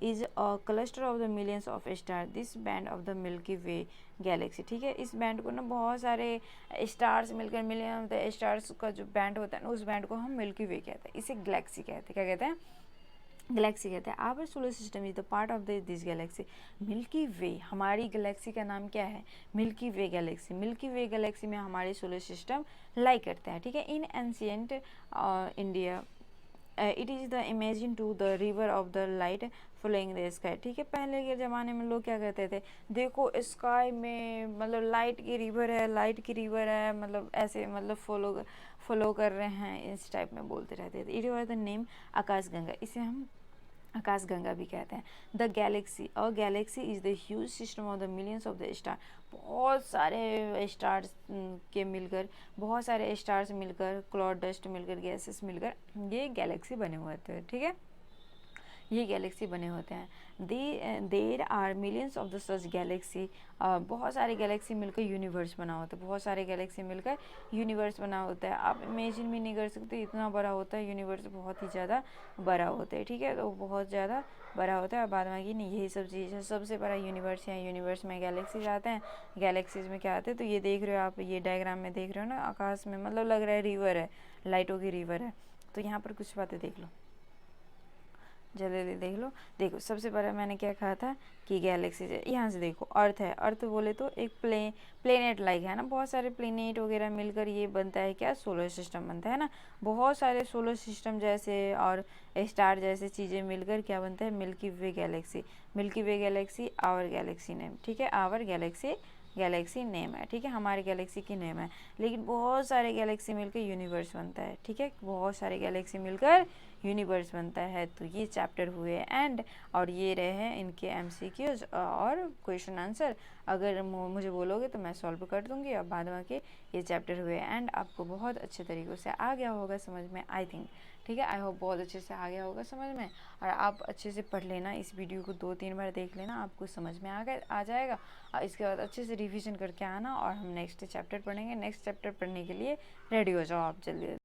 is a cluster of the millions of star, this band of the milky way Galaxy. ठीक है, इस बैंड को ना बहुत सारे स्टार्स मिलकर, मिलियन ऑफ द स्टार्स का जो बैंड होता है ना, उस बैंड को हम मिल्की वे कहते हैं, इसे गैलेक्सी कहते हैं। क्या कहते हैं, गैलेक्सी कहते हैं। Our solar system is the part of this galaxy. Milky way, हमारी गैलेक्सी का नाम क्या है, मिल्की वे गैलेक्सी। मिल्की वे गैलेक्सी में हमारे सोलर सिस्टम लाई करते हैं। ठीक है, in ancient India it is the imagine to the river of the light flowing the sky. ठीक है, पहले के ज़माने में लोग क्या कहते थे, देखो स्काई में मतलब लाइट की रिवर है, मतलब ऐसे मतलब फॉलो कर रहे हैं, इस टाइप में बोलते रहते थे। इट वॉज द नेम आकाशगंगा, इसे हम आकाशगंगा भी कहते हैं। The Galaxy is the huge system of the millions of the star, बहुत सारे स्टार्स के मिलकर, बहुत सारे स्टार्स मिलकर, क्लाउड डस्ट मिलकर, गैसेस मिलकर ये गैलेक्सी बने हुए थे। ठीक है, ये गैलेक्सी बने होते हैं। There are millions of the such galaxy, बहुत सारे गैलेक्सी मिलकर यूनिवर्स बना होता है, बहुत सारे गैलेक्सी मिलकर यूनिवर्स बना होता है। आप इमेजिन भी नहीं कर सकते, इतना बड़ा होता है यूनिवर्स, बहुत ही ज़्यादा बड़ा होता है। ठीक है, तो बहुत ज़्यादा बड़ा होता है। और बाद में नहीं, यही सब चीज़ है, सबसे बड़ा यूनिवर्स है। यूनिवर्स में गैलेक्सीज आते हैं, गैलेक्सीज में क्या आते हैं, तो ये देख रहे हो आप, ये डायग्राम में देख रहे हो ना, आकाश में मतलब लग रहा है रिवर है, लाइटों की रिवर है। तो यहाँ पर कुछ बातें देख लो, जल्दी देख लो। देखो, सबसे पहले मैंने क्या कहा था कि गैलेक्सी है, यहाँ से देखो अर्थ है, अर्थ बोले तो एक प्लेनेट लाइक है ना, बहुत सारे प्लेनेट वगैरह मिलकर ये बनता है क्या, सोलर सिस्टम बनता है ना। बहुत सारे सोलर सिस्टम जैसे और स्टार जैसे चीज़ें मिलकर क्या बनता है, milky way galaxy. Milky way galaxy our galaxy name. ठीक है, आवर गैलेक्सी नेम है। ठीक है, हमारे गैलेक्सी की नेम है। लेकिन बहुत सारे गैलेक्सी मिलकर यूनिवर्स बनता है। ठीक है, बहुत सारे गैलेक्सी मिलकर यूनिवर्स बनता है। तो ये चैप्टर हुए एंड, और ये रहे हैं इनके एमसीक्यूज और क्वेश्चन आंसर। अगर मुझे बोलोगे तो मैं सॉल्व कर दूंगी, और बाद में के ये चैप्टर हुए एंड, आपको बहुत अच्छे तरीक़े से आ गया होगा समझ में, आई थिंक। ठीक है, आई होप बहुत अच्छे से आ गया होगा समझ में, और आप अच्छे से पढ़ लेना, इस वीडियो को 2-3 बार देख लेना, आपको समझ में आ जाएगा। और इसके बाद अच्छे से रिवीजन करके आना, और हम नेक्स्ट चैप्टर पढ़ेंगे। नेक्स्ट चैप्टर पढ़ने के लिए रेडी हो जाओ आप जल्दी।